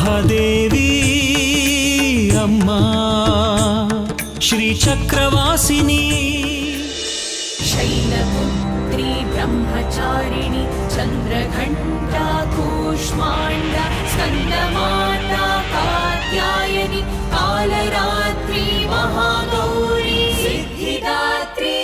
ಮಹಾದೇವಿ ಅಮ್ಮ ಶ್ರೀಚಕ್ರವಾಸಿನಿ ಶೈಲಪುತ್ರಿ ಬ್ರಹ್ಮಚಾರಿಣಿ ಚಂದ್ರಘಂಟಾ ಕೂಷ್ಮಾಂಡ ಸ್ಕಂದಮಾತಾ ಕಾತ್ಯಾಯನಿ ಕಾಲರಾತ್ರಿ ಮಹಾಗೌರಿ ಸಿದ್ಧಿದಾತ್ರಿ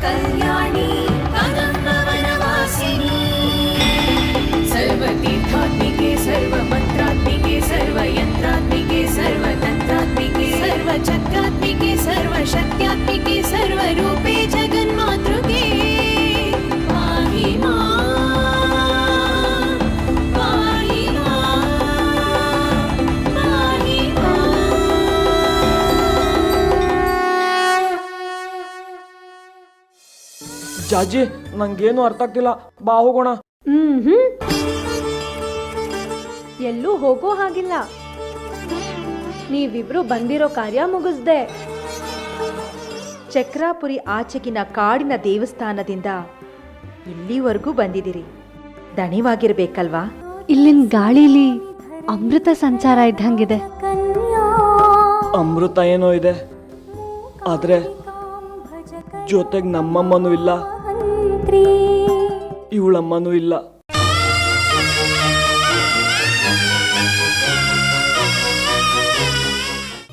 कल्याणी कदम्बवनवासिनी सर्वतीर्थात्मिके सर्वमन्त्रात्मिके सर्वयन्त्रात्मिके सर्वतन्त्रात्मिके सर्वचक्रात्मिके सर्वशक्त्यात्मिके सर्वरूपे जगन्मातृके पाहि मां पाहि मां पाहि मां ಜಾಜಿ ನಂಗೇನು ಅರ್ಥ ಆಗ್ತಿಲ್ಲ, ಬಾ ಹೋಗೋಣ. ಎಲ್ಲೂ ಹೋಗೋ ಹಾಗಿಲ್ಲ. ನೀವಿಬ್ರು ಬಂದಿರೋ ಕಾರ್ಯ ಮುಗಿಸ್ದೆ. ಚಕ್ರಾಪುರಿ ಆಚೆಗಿನ ಕಾಡಿನ ದೇವಸ್ಥಾನದಿಂದ ಇಲ್ಲಿವರೆಗೂ ಬಂದಿದ್ದೀರಿ. ದಣಿವಾಗಿರ್ಬೇಕಲ್ವಾ? ಇಲ್ಲಿನ ಗಾಳಿಲಿ ಅಮೃತ ಸಂಚಾರ ಇದ್ದಂಗಿದೆ. ಅಮೃತ ಏನೋ ಇದೆ, ಆದ್ರೆ ಜೊತೆಗೆ ನಮ್ಮಮ್ಮನೂ ಇಲ್ಲ, ಇವಳಮ್ಮನೂ ಇಲ್ಲ.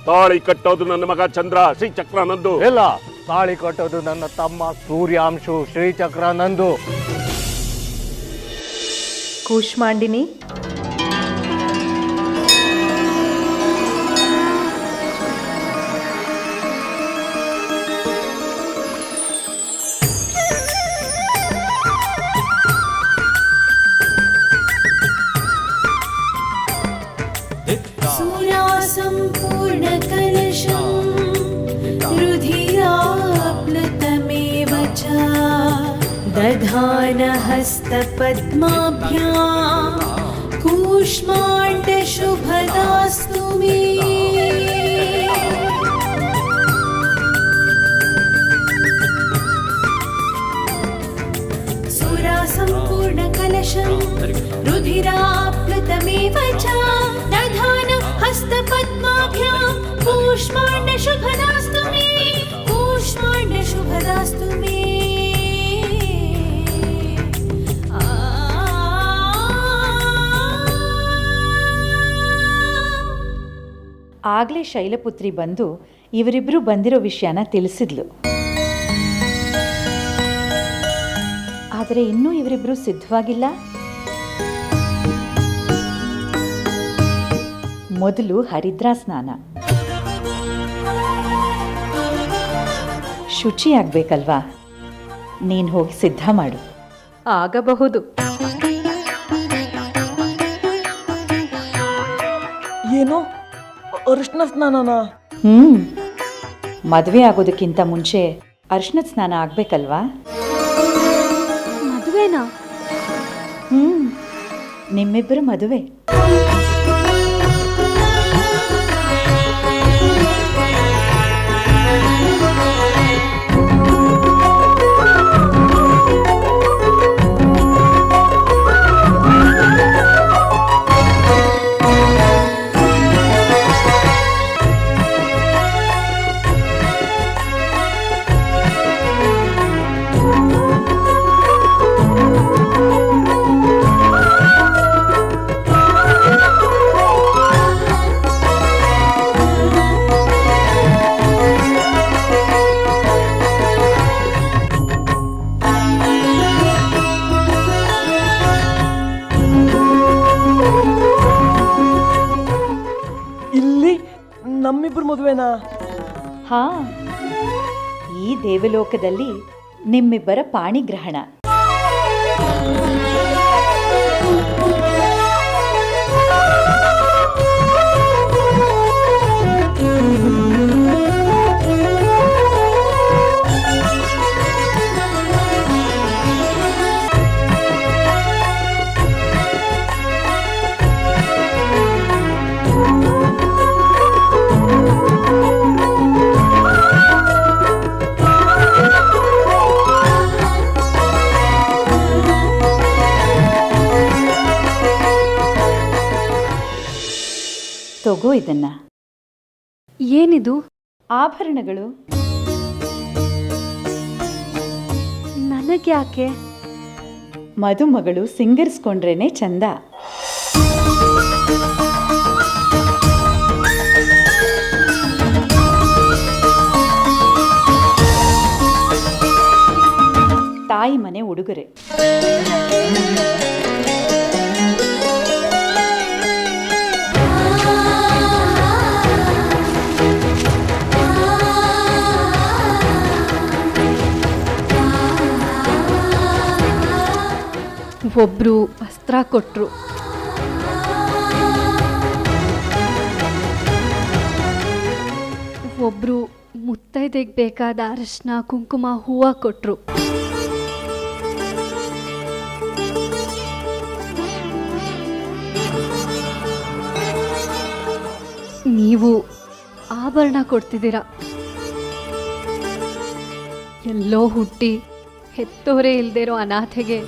ತಾಳಿ ಕಟ್ಟೋದು ನನ್ನ ಮಗ ಚಂದ್ರ ಶ್ರೀಚಕ್ರಾನಂದು. ಇಲ್ಲ, ತಾಳಿ ಕಟ್ಟೋದು ನನ್ನ ತಮ್ಮ ಸೂರ್ಯಾಂಶು ಶ್ರೀಚಕ್ರಾನಂದು. ಕೂಷ್ಮಾಂಡಿನಿ, संपूर्णकलशं रुधिराप्लुतमेव च दधानहस्तपद्माभ्यां कूष्माण्डशुभदास्तु मे. सुरासम्पूर्णकलशं रुधिराप्लुतमेव च हस्तपद्माभ्यां कूष्माण्डशुभदास्तु मे कूष्माण्डशुभदास्तु मे. ಆಗ್ಲೇ ಶೈಲಪುತ್ರಿ ಬಂದು ಇವರಿಬ್ರು ಬಂದಿರೋ ವಿಷಯನ ತಿಳಿಸಿದ್ಲು. ಆದರೆ ಇನ್ನೂ ಇವರಿಬ್ರು ಸಿದ್ಧವಾಗಿಲ್ಲ. ಮೊದಲು ಹರಿದ್ರಾ ಸ್ನಾನ. ಶುಚಿಯಾಗಬೇಕಲ್ವಾ? ನೀನು ಹೋಗಿ ಸಿದ್ಧ ಮಾಡು. ಆಗಬಹುದು. ಏನು ಅರಿಶಿನ ಸ್ನಾನನ? ಮದುವೆ ಆಗೋದಕ್ಕಿಂತ ಮುಂಚೆ ಅರಿಶಿನದ ಸ್ನಾನ ಆಗ್ಬೇಕಲ್ವಾ? ಮದುವೆನಾ? ನಿಮ್ಮಿಬ್ಬರ ಮದುವೆ. ನಮ್ಮಿಬ್ರು ಮದುವೆನಾ? ಹಾ, ಈ ದೇವಲೋಕದಲ್ಲಿ ನಿಮ್ಮಿಬ್ಬರ ಪಾಣಿಗ್ರಹಣ. ತಗೋ ಇದನ್ನ. ಏನಿದು? ಆಭರಣಗಳು. ನನಗ್ಯಾಕೆ? ಮದುಮಗಳು ಸಿಂಗರಿಸ್ಕೊಂಡ್ರೇನೆ ಚಂದ. ತಾಯಿ ಮನೆ ಉಡುಗೊರೆ. ಒಬ್ರು ವಸ್ತ್ರ ಕೊಟ್ರು, ಒಬ್ರು ಮುತ್ತೈದೆಗೆ ಬೇಕಾದ ಅರಶಿನ ಕುಂಕುಮ ಹೂವು ಕೊಟ್ರು. ನೀವು ಆಭರಣ ಕೊಡ್ತಿದ್ದೀರಾ. ಎಲ್ಲೋ ಹುಟ್ಟಿ ಹೆತ್ತೋರೇ ಇಲ್ದಿರೋ ಅನಾಥೆಗೆ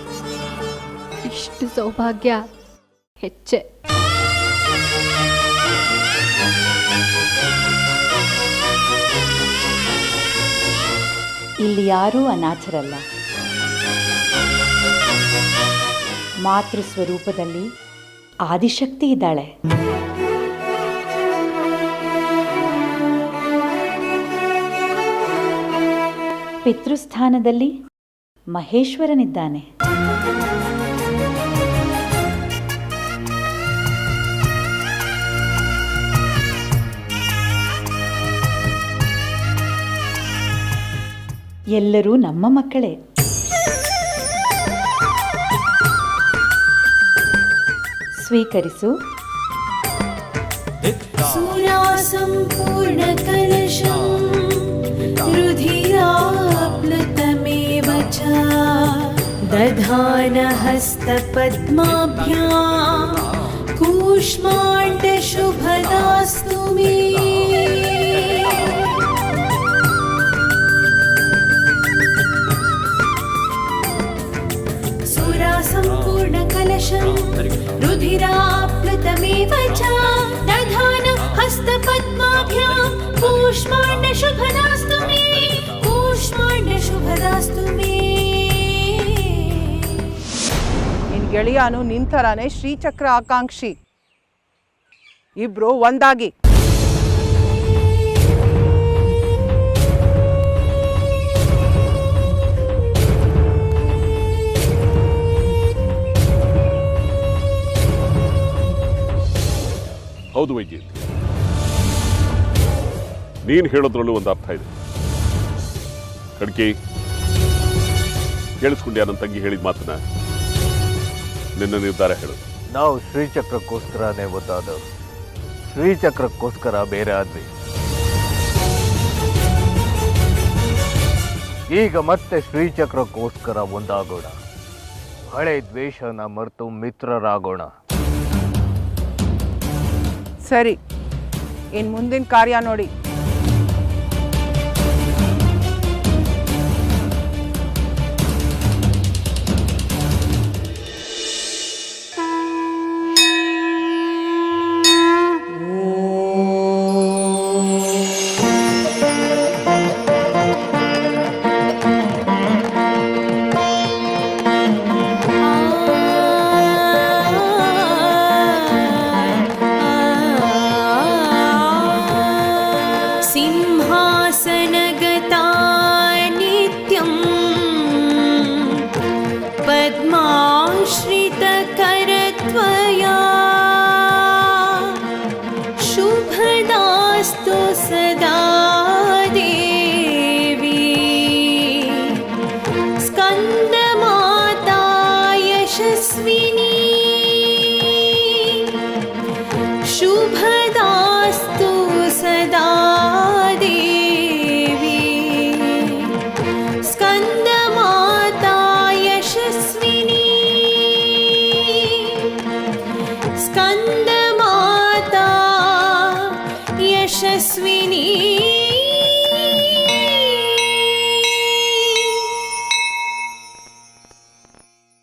ಇಷ್ಟು ಸೌಭಾಗ್ಯ ಹೆಚ್ಚೆ. ಇಲ್ಲಿ ಯಾರೂ ಅನಾಥರಲ್ಲ. ಮಾತೃ ಸ್ವರೂಪದಲ್ಲಿ ಆದಿಶಕ್ತಿ ಇದ್ದಾಳೆ. ಪಿತೃಸ್ಥಾನದಲ್ಲಿ ಮಹೇಶ್ವರನಿದ್ದಾನೆ. ಎಲ್ಲರೂ ನಮ್ಮ ಮಕ್ಕಳೇ. ಸ್ವೀಕರಿಸು. सुरासम्पूर्णकलशं रुधिराप्लुतमेव च दधानहस्तपद्माभ्यां कूष्माण्डशुभदास्तु मे। सुरासम्पूर्णकलशं रुधिराप्लुतमेव च हस्तपद्माभ्यां कूष्माण्डशुभदास्तु मे, कूष्माण्डशुभदास्तु मे। ನಿನ್ ಗೆಳೆಯನು ನಿಂತರಾನೆ ಶ್ರೀಚಕ್ರ ಆಕಾಂಕ್ಷಿ. ಇಬ್ರು ಒಂದಾಗಿ. ಹೌದು ವೈದ್ಯ, ನೀನು ಹೇಳೋದ್ರಲ್ಲೂ ಒಂದು ಅರ್ಥ ಇದೆ. ಕಡ್ಕಿ, ಕೇಳಿಸ್ಕೊಂಡ್ಯಾ ನನ್ನ ತಂಗಿ ಹೇಳಿದ ಮಾತನ್ನ? ನಿನ್ನ ನಿರ್ಧಾರ ಹೇಳು. ನಾವು ಶ್ರೀಚಕ್ರಕ್ಕೋಸ್ಕರನೇ ಒದ್ದಾದವರು, ಶ್ರೀಚಕ್ರಕ್ಕೋಸ್ಕರ ಬೇರೆ ಆದ್ವಿ. ಈಗ ಮತ್ತೆ ಶ್ರೀಚಕ್ರಕ್ಕೋಸ್ಕರ ಒಂದಾಗೋಣ. ಹಳೆ ದ್ವೇಷನ ಮರೆತು ಮಿತ್ರರಾಗೋಣ. ಸರಿ, ಇನ್ನು ಮುಂದಿನ ಕಾರ್ಯ ನೋಡಿ. सिंहासनगता नित्यं पद्माश्रितकरत्वया शुभदास्तु सदा देवी। स्कन्दमाता यशस्विनी शुभदास्तु सदा देवी। स्कन्दमाता यशस्विनी स्कन्दमाता यशस्विनी।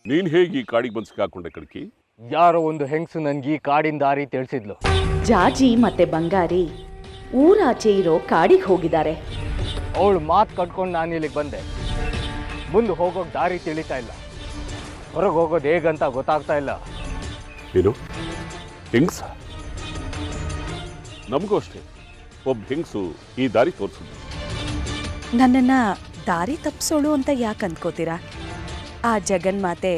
ನೀನು ಹೇಗೆ ಈ ಕಾಡಿಗೆ ಬಂದು ಸಿಕ್ಕಾಕೊಂಡೆ ಕಡ್ಕಿ? ಯಾರೋ ಒಂದು ಹೆಂಗಸು ನನ್ಗೆ ಈ ಕಾಡಿನ ದಾರಿ ತಿಳಿಸಿದ್ಲು. ಜಾಜಿ ಮತ್ತೆ ಬಂಗಾರಿ ಊರಾಚೆ ಇರೋ ಕಾಡಿಗೆ ಹೋಗಿದ್ದಾರೆ. ಅವಳು ಮಾತು ಕಟ್ಕೊಂಡು ನಾನು ಇಲ್ಲಿಗೆ ಬಂದೆ. ಮುಂದೆ ಹೋಗೋಕೆ ದಾರಿ ತಿಳಿತಾ ಇಲ್ಲ, ಹೊರಗೆ ಹೋಗೋದು ಹೇಗಂತ ಗೊತ್ತಾಗ್ತಾ ಇಲ್ಲ. ಏನು ಹೆಂಗ್ಸ? ನಮಗೂ ಅಷ್ಟೇ ಒಬ್ಬ ಹೆಂಗಸು ಈ ದಾರಿ ತೋರಿಸಿದ್ರು. ನನ್ನನ್ನು ದಾರಿ ತಪ್ಪಿಸೋಳು ಅಂತ ಯಾಕೆ ಅಂದ್ಕೋತೀರಾ? ಆ ಜಗನ್ಮಾತೆ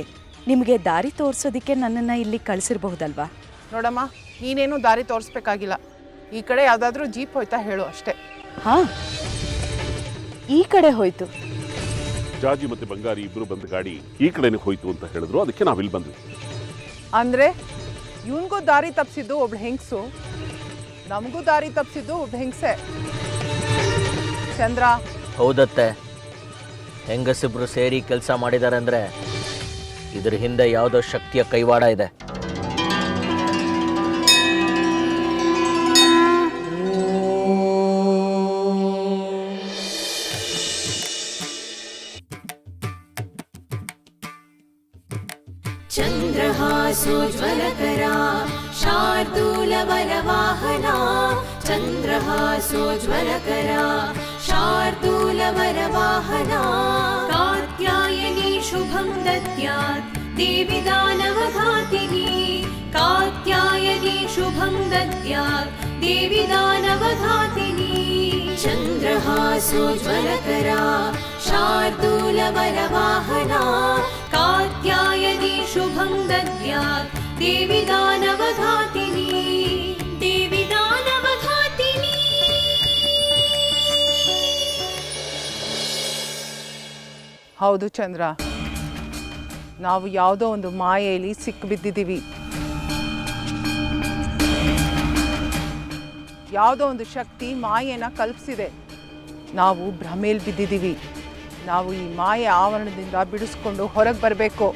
ನಿಮಗೆ ದಾರಿ ತೋರಿಸೋದಕ್ಕೆ ನನ್ನನ್ನು ಇಲ್ಲಿ ಕಳಿಸಿರಬಹುದಲ್ವಾ? ನೋಡಮ್ಮ, ನೀನೇನು ದಾರಿ ತೋರಿಸ್ಬೇಕಾಗಿಲ್ಲ. ಈ ಕಡೆ ಯಾವುದಾದ್ರೂ ಜೀಪ್ ಹೋಯ್ತಾ ಹೇಳು ಅಷ್ಟೇ. ಹಾಂ, ಈ ಕಡೆ ಹೋಯ್ತು. ಜಾಜಿ ಮತ್ತೆ ಬಂಗಾರಿ ಇಬ್ರು ಬಂದ ಗಾಡಿ ಈ ಕಡೆನೇ ಹೋಯ್ತು ಅಂತ ಹೇಳಿದ್ರು, ಅದಕ್ಕೆ ನಾವಿಲ್ಲಿ ಬಂದ್ವಿ. ಅಂದರೆ ಇವನಿಗೂ ದಾರಿ ತಪ್ಪಿಸಿದ್ದು ಒಬ್ಳು ಹೆಂಗಸು, ನಮಗೂ ದಾರಿ ತಪ್ಪಿಸಿದ್ದು ಒಬ್ಬ ಹೆಂಗಸೆ. ಚಂದ್ರ, ಹೌದತ್ತೆ, ಹೆಂಗಸಿಬ್ರು ಸೇರಿ ಕೆಲಸ ಮಾಡಿದ್ದಾರೆ ಅಂದರೆ ಇದ್ರ ಹಿಂದೆ ಯಾವುದೋ ಶಕ್ತಿಯ ಕೈವಾಡ ಇದೆ. चन्द्रहासोज्ज्वलकरा शार्दूलवरवाहना चन्द्रहासोज्ज्वलकरा शार्दूलवरवाहना कात्यायनी शुभं दद्यात् देवी दानवघातिनी कात्यायनी शुभं दद्यात् देवी दानवघातिनी चन्द्रहासोज्ज्वलकरा शार्दूलवरवाहना कात्यायनी शुभं दद्यात् देवी दानवघातिनी देवी दानवघातिनी. ಹೌದು ಚಂದ್ರ, ನಾವು ಯಾವುದೋ ಒಂದು ಮಾಯೆಯಲ್ಲಿ ಸಿಕ್ಕಿಬಿದ್ದಿದ್ದೀವಿ. ಯಾವುದೋ ಒಂದು ಶಕ್ತಿ ಮಾಯೆನ ಕಲ್ಪಿಸಿದೆ. ನಾವು ಭ್ರಮೇಲಿ ಬಿದ್ದಿದ್ದೀವಿ. ನಾವು ಈ ಮಾಯೆ ಆವರಣದಿಂದ ಬಿಡಿಸ್ಕೊಂಡು ಹೊರಗೆ ಬರಬೇಕು.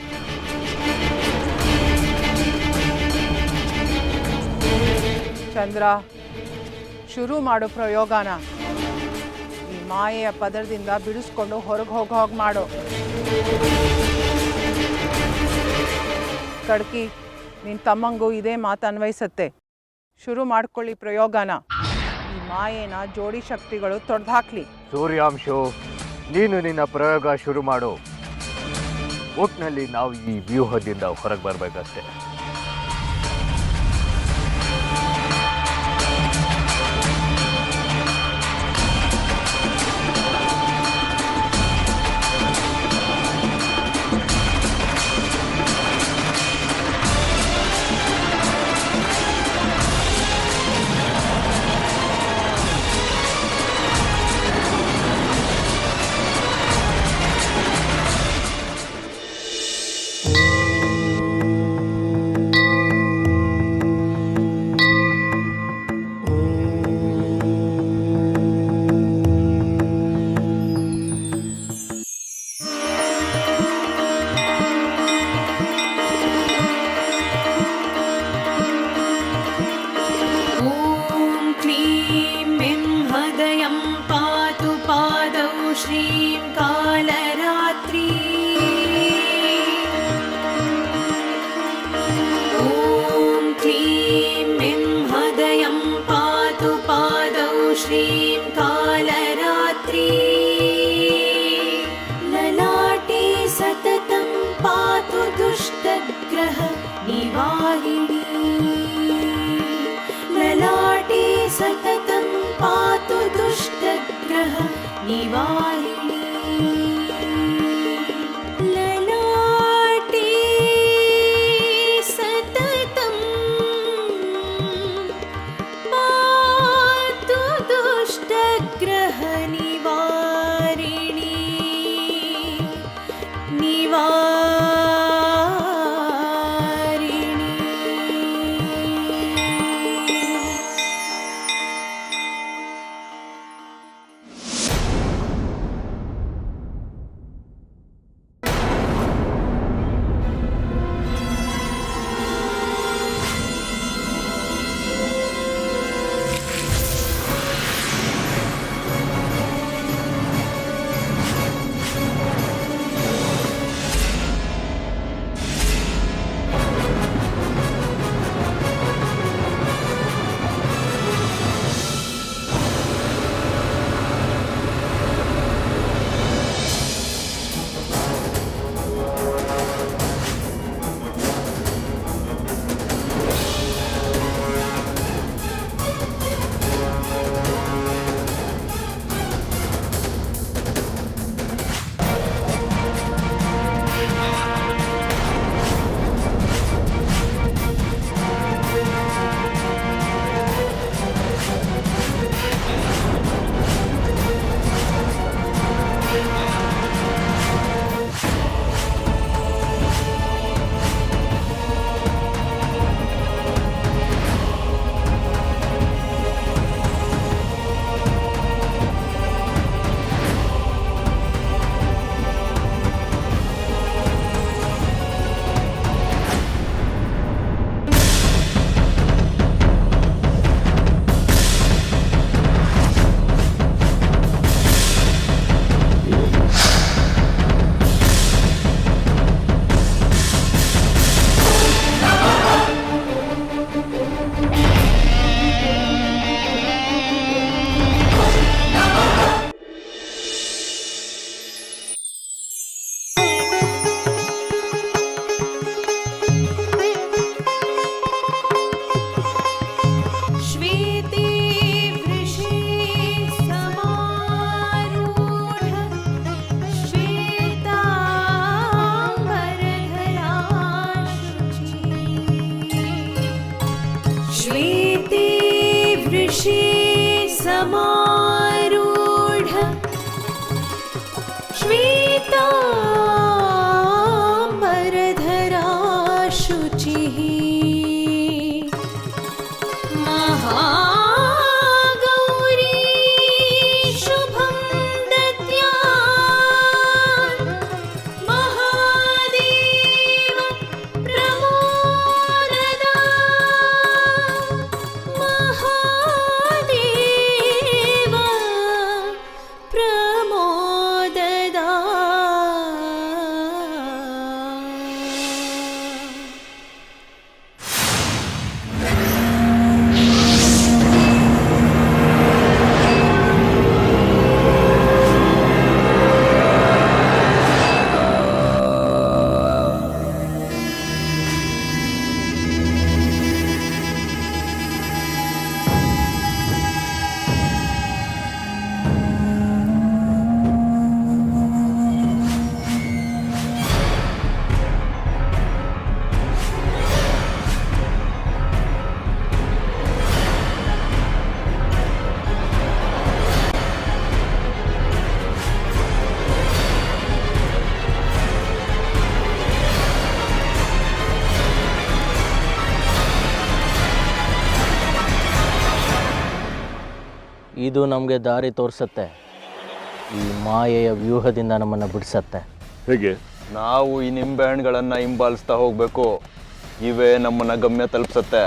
ಚಂದ್ರ, ಶುರು ಮಾಡು ಪ್ರಯೋಗನ. ಈ ಮಾಯೆಯ ಪದರದಿಂದ ಬಿಡಿಸ್ಕೊಂಡು ಹೊರಗೆ ಹೋಗೋ ಹಾಗೆ ಮಾಡು. ಕಡ್ಕಿ, ನಿನ್ನ ತಮ್ಮಂಗೂ ಇದೇ ಮಾತು ಅನ್ವಯಿಸತ್ತೆ. ಶುರು ಮಾಡ್ಕೊಳ್ಳಿ ಪ್ರಯೋಗನ. ಈ ಮಾಯೆನ ಜೋಡಿ ಶಕ್ತಿಗಳು ತೊಡೆದು ಹಾಕ್ಲಿ. ಸೂರ್ಯಾಂಶು, ನೀನು ನಿನ್ನ ಪ್ರಯೋಗ ಶುರು ಮಾಡು. ಒಟ್ಟಿನಲ್ಲಿ ನಾವು ಈ ವ್ಯೂಹದಿಂದ ಹೊರಗೆ ಬರಬೇಕಷ್ಟೇ. श्रीं कालरात्रि ॐ क्लीं ऐं हृदयं पातु पादौ श्रीं कालरात्रि ललाटे सततं पातु दुष्टग्रह निवारिणी ललाटे सततं पातु दुष्टग्रह निवारिणी वृषे समारूढ श्वेताम्बरधरा शुचिः महागौरी शुभं दद्यात् महादेव प्रमोददा महादेव प्रमोददा ಇದು ನಮಗೆ ದಾರಿ ತೋರಿಸುತ್ತೆ. ಈ ಮಾಯೆಯ ವ್ಯೂಹದಿಂದ ನಮ್ಮನ್ನು ಬಿಡಿಸತ್ತೆ. ಹೇಗೆ? ನಾವು ಈ ನಿಂಬೆಹಣ್ಣುಗಳನ್ನು ಹಿಂಬಾಲಿಸ್ತಾ ಹೋಗಬೇಕು. ಇವೇ ನಮ್ಮನ್ನು ಗಮ್ಯ ತಲುಪಿಸುತ್ತೆ.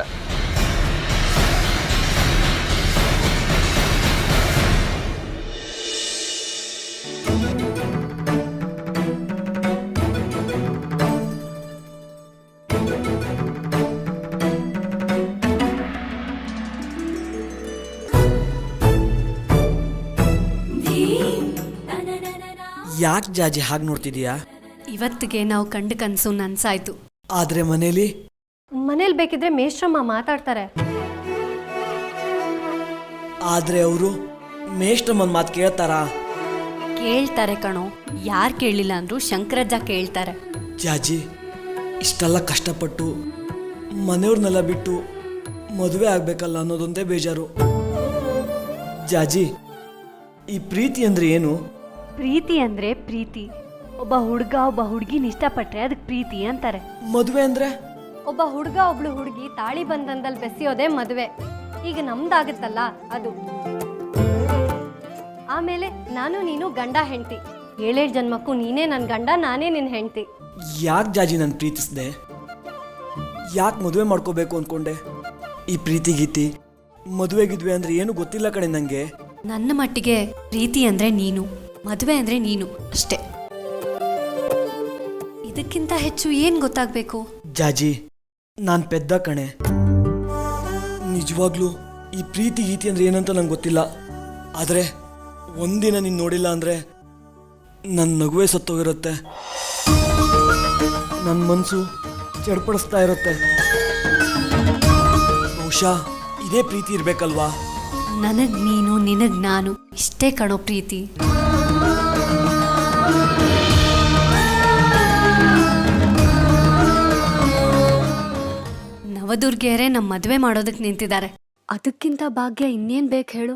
ಯಾಕೆ ಜಾಜಿ ಹಾಗೆ ನೋಡ್ತಿದೀಯಾ? ಇವತ್ತಿಗೆ ನಾವು ಕಂಡ ಕನಸು ನನ್ಸಾಯ್ತು. ಆದ್ರೆ ಮನೇಲಿ ಬೇಕಿದ್ರೆ ಮೇಷ್ಟ್ರಮ್ಮ ಮಾತಾಡ್ತಾರೆ. ಆದ್ರೆ ಅವರು ಮೇಷ್ಟ್ರಮ್ಮನ ಮಾತು ಕೇಳ್ತಾರಾ? ಕೇಳ್ತಾರೆ ಕಣೋ. ಯಾರು ಕೇಳಿಲ್ಲ ಅಂದ್ರು ಶಂಕರಜ್ಜ ಕೇಳ್ತಾರೆ. ಜಾಜಿ ಇಷ್ಟೆಲ್ಲ ಕಷ್ಟಪಟ್ಟು ಮನೆಯವ್ರನ್ನೆಲ್ಲ ಬಿಟ್ಟು ಮದುವೆ ಆಗ್ಬೇಕಲ್ಲ ಅನ್ನೋದೊಂದೇ ಬೇಜಾರು. ಜಾಜಿ, ಈ ಪ್ರೀತಿ ಅಂದ್ರೆ ಏನು? ಪ್ರೀತಿ ಅಂದ್ರೆ ಪ್ರೀತಿ. ಒಬ್ಬ ಹುಡುಗ ಒಬ್ಬ ಹುಡುಗಿನ ಇಷ್ಟಪಟ್ರೆ ಅದಕ್ಕೆ ಪ್ರೀತಿ ಅಂತಾರೆ. ಮದುವೆ ಅಂದ್ರೆ ಒಬ್ಬ ಹುಡುಗ ಒಬ್ಳು ಹುಡುಗಿ ತಾಳಿ ಬಂಧನದಲ್ಲಿ ಬೆಸೆಯೋದೇ ಮದುವೆ. ಈಗ ನಮ್ದಾಗುತ್ತಲ್ಲ ಅದು. ಆಮೇಲೆ ನಾನು ನೀನು ಗಂಡ ಹೆಂಡತಿ. 7 ಜನ್ಮಕ್ಕೂ ನೀನೇ ನನ್ನ ಗಂಡ, ನಾನೇ ನಿನ್ನ ಹೆಂಡತಿ. ಯಾಕೆ ಜಾಜಿ ನಾನು ಪ್ರೀತಿಸಿದೆ? ಯಾಕೆ ಮದುವೆ ಮಾಡ್ಕೋಬೇಕು ಅಂದ್ಕೊಂಡೆ? ಈ ಪ್ರೀತಿ ಗೀತಿ ಮದುವೆ ಗಿದ್ವೆ ಅಂದ್ರೆ ಏನು ಗೊತ್ತಿಲ್ಲ ಕಡೆ ನಂಗೆ. ನನ್ನ ಮಟ್ಟಿಗೆ ಪ್ರೀತಿ ಅಂದ್ರೆ ನೀನು, ಮದುವೆ ಅಂದ್ರೆ ನೀನು ಅಷ್ಟೇ. ಇದಕ್ಕಿಂತ ಹೆಚ್ಚು ಏನ್ ಗೊತ್ತಾಗ್ಬೇಕು? ಜಾಜಿ, ನಾನು ಪೆದ್ದ ಕಣೆ. ನಿಜವಾಗ್ಲೂ ಈ ಪ್ರೀತಿ ಗೀತಿ ಅಂದ್ರೆ ಏನಂತ ನಂಗೆ ಗೊತ್ತಿಲ್ಲ. ಆದರೆ ಒಂದಿನ ನೀನು ನೋಡಿಲ್ಲ ಅಂದರೆ ನನ್ನ ನಗುವೆ ಸತ್ತೋಗಿರುತ್ತೆ. ನನ್ನ ಮನಸ್ಸು ಚಡ್ಪಡಿಸ್ತಾ ಇರುತ್ತೆ. ಬಹುಶಃ ಇದೇ ಪ್ರೀತಿ ಇರಬೇಕಲ್ವಾ? ನನಗ್ ನೀನು, ನಿನಗ್ ನಾನು, ಇಷ್ಟೇ ಕಣೋ ಪ್ರೀತಿ. ನವದುರ್ಗೆಯರೇ ನಮ್ಮ ಮದುವೆ ಮಾಡೋದಕ್ಕೆ ನಿಂತಿದ್ದಾರೆ. ಅದಕ್ಕಿಂತ ಭಾಗ್ಯ ಇನ್ನೇನ್ ಬೇಕು ಹೇಳು?